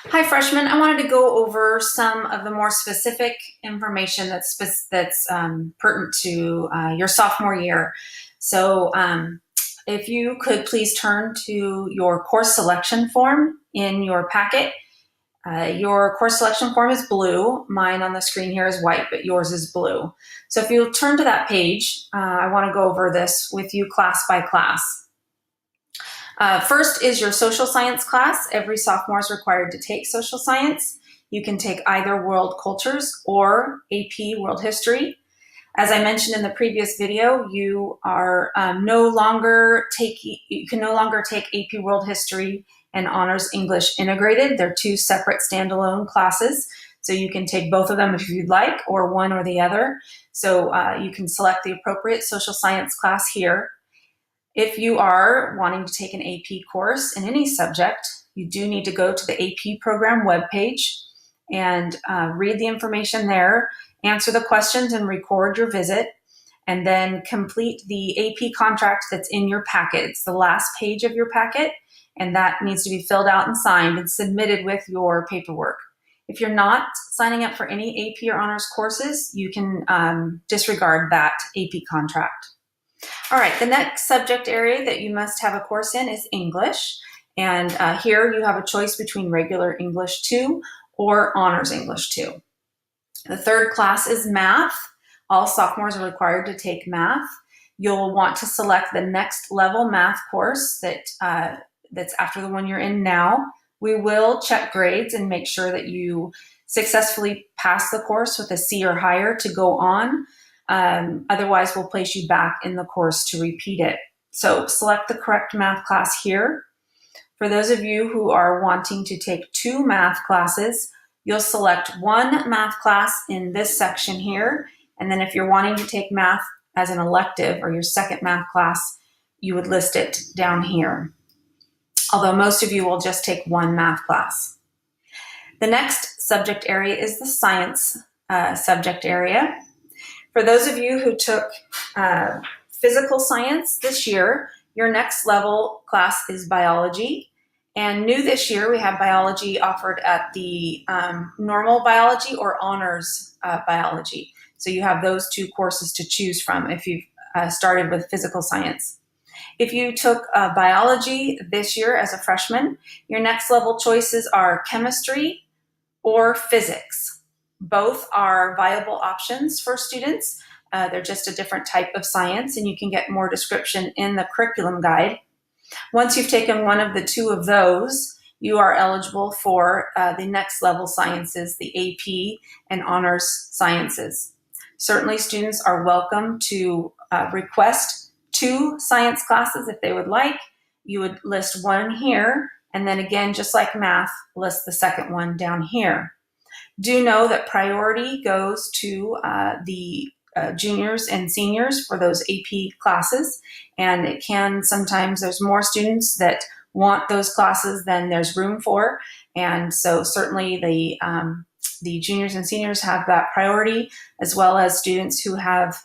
Hi, freshmen. I wanted to go over some of the more specific information that's pertinent to your sophomore year. So, if you could please turn to your course selection form in your packet. Your course selection form is blue. Mine on the screen here is white, but yours is blue. So if you'll turn to that page, I want to go over this with you class by class. First is your social science class. Every sophomore is required to take social science. You can take either world cultures or AP world history. As I mentioned in the previous video, you can no longer take AP world history and honors English integrated. They're two separate standalone classes. So you can take both of them if you'd like, or one or the other. So you can select the appropriate social science class here. If you are wanting to take an AP course in any subject, you do need to go to the AP program webpage and read the information there, answer the questions and record your visit, and then complete the AP contract that's in your packet. It's the last page of your packet, and that needs to be filled out and signed and submitted with your paperwork. If you're not signing up for any AP or honors courses, you can disregard that AP contract. All right, the next subject area that you must have a course in is English. And here you have a choice between regular English 2 or honors English 2. The third class is math. All sophomores are required to take math. You'll want to select the next level math course that's after the one you're in now. We will check grades and make sure that you successfully pass the course with a C or higher to go on. Otherwise, we'll place you back in the course to repeat it. So select the correct math class here. For those of you who are wanting to take 2 math classes, you'll select one math class in this section here. And then if you're wanting to take math as an elective or your second math class, you would list it down here. Although most of you will just take one math class. The next subject area is the science subject area. For those of you who took physical science this year, your next level class is biology. And new this year, we have biology offered at the normal biology or honors biology. So you have those 2 courses to choose from if you've started with physical science. If you took biology this year as a freshman, your next level choices are chemistry or physics. Both are viable options for students. They're just a different type of science, and you can get more description in the curriculum guide. Once you've taken one of the 2 of those, you are eligible for the next level sciences, the AP and honors sciences. Certainly, students are welcome to request 2 science classes if they would like. You would list one here, and then again, just like math, list the second one down here. Do know that priority goes to the juniors and seniors for those AP classes, and it can sometimes there's more students that want those classes than there's room for, and so certainly the juniors and seniors have that priority, as well as students who have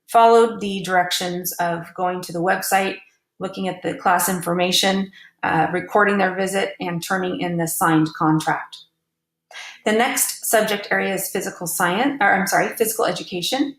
followed the directions of going to the website, looking at the class information, recording their visit, and turning in the signed contract. The next subject area is physical education.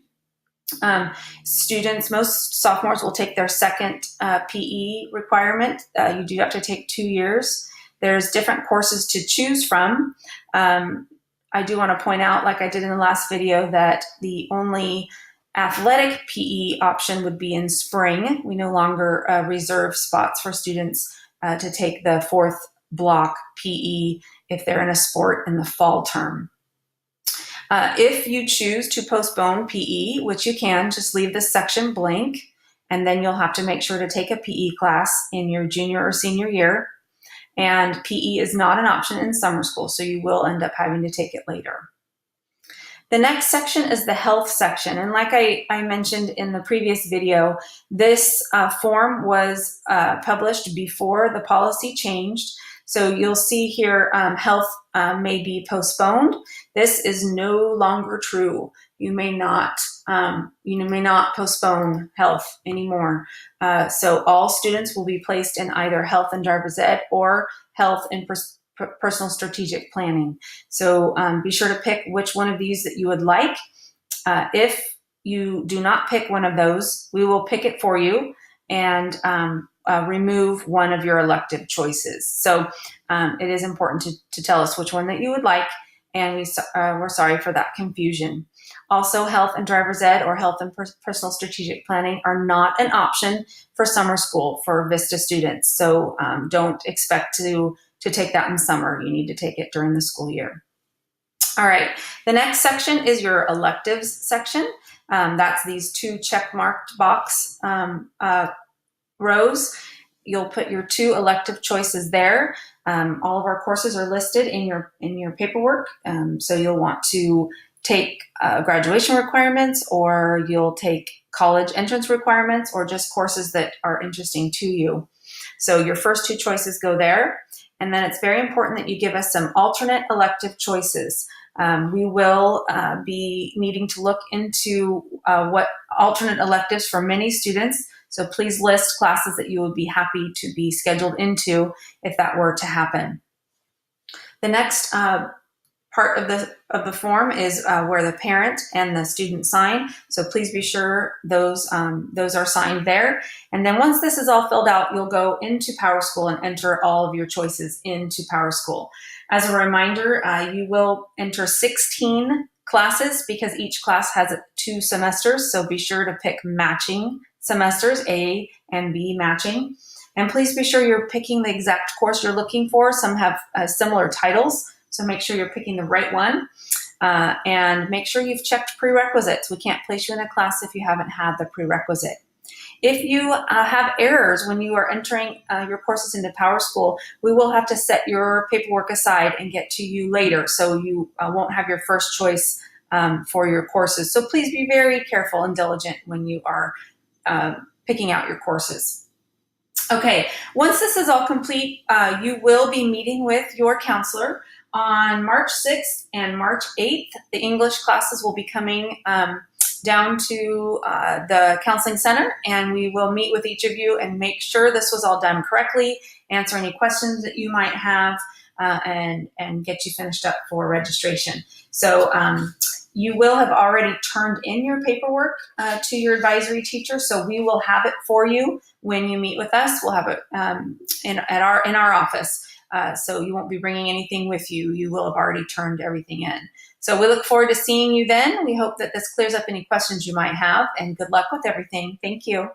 Most sophomores will take their second PE requirement. You do have to take 2 years. There's different courses to choose from. I do want to point out, like I did in the last video, that the only athletic PE option would be in spring. We no longer reserve spots for students to take the 4th block PE if they're in a sport in the fall term. If you choose to postpone PE, which you can, just leave this section blank, and then you'll have to make sure to take a PE class in your junior or senior year. And PE is not an option in summer school, so you will end up having to take it later. The next section is the health section. And like I mentioned in the previous video, this form was published before the policy changed. So you'll see here health may be postponed. This is no longer true. You may not postpone health anymore. So all students will be placed in either health and Jarvis Ed or health in personal strategic planning. So be sure to pick which one of these that you would like. If you do not pick one of those, we will pick it for you and remove one of your elective choices. So it is important to tell us which one that you would like, and we're sorry for that confusion. Also, health and driver's ed or health and personal strategic planning are not an option for summer school for VISTA students. So don't expect to take that in summer. You need to take it during the school year. All right, the next section is your electives section. That's these two check-marked box rows. You'll put your 2 elective choices there. All of our courses are listed in your paperwork, so you'll want to take graduation requirements, or you'll take college entrance requirements, or just courses that are interesting to you. So your first 2 choices go there, and then it's very important that you give us some alternate elective choices. We will be needing to look into what alternate electives for many students. So please list classes that you would be happy to be scheduled into if that were to happen. The next part of the form is where the parent and the student sign. So please be sure those are signed there. And then once this is all filled out, you'll go into PowerSchool and enter all of your choices into PowerSchool. As a reminder, you will enter 16 classes because each class has 2 semesters. So be sure to pick matching semesters, A and B matching. And please be sure you're picking the exact course you're looking for. Some have similar titles, so make sure you're picking the right one. And make sure you've checked prerequisites. We can't place you in a class if you haven't had the prerequisite. If you have errors when you are entering your courses into PowerSchool, we will have to set your paperwork aside and get to you later, so you won't have your first choice for your courses. So please be very careful and diligent when you are picking out your courses. Okay, once this is all complete, you will be meeting with your counselor on March 6th and March 8th. The English classes will be coming down to the counseling center, and we will meet with each of you and make sure this was all done correctly, answer any questions that you might have, and get you finished up for registration. So you will have already turned in your paperwork to your advisory teacher, so we will have it for you when you meet with us. We'll have it in our office, so you won't be bringing anything with you. You will have already turned everything in. So we look forward to seeing you then. We hope that this clears up any questions you might have, and good luck with everything. Thank you.